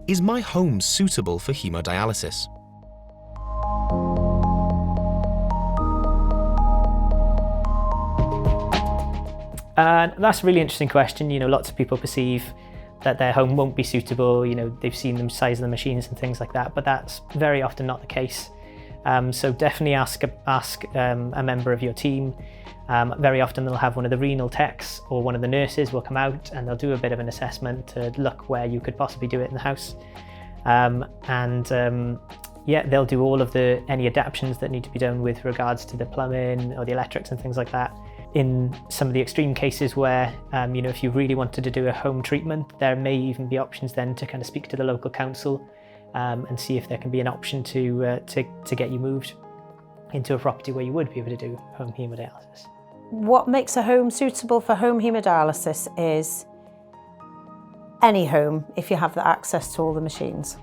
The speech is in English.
Is my home suitable for hemodialysis? That's a really interesting question. Lots of people perceive that their home won't be suitable. They've seen the size of the machines and things like that, but that's very often not the case. So definitely ask a member of your team. Very often they'll have one of the renal techs or one of the nurses will come out and they'll do a bit of an assessment to look where you could possibly do it in the house. They'll do all of any adaptations that need to be done with regards to the plumbing or the electrics and things like that. In some of the extreme cases where, if you really wanted to do a home treatment, there may even be options then to kind of speak to the local council and see if there can be an option to get you moved into a property where you would be able to do home hemodialysis. What makes a home suitable for home hemodialysis is any home if you have the access to all the machines.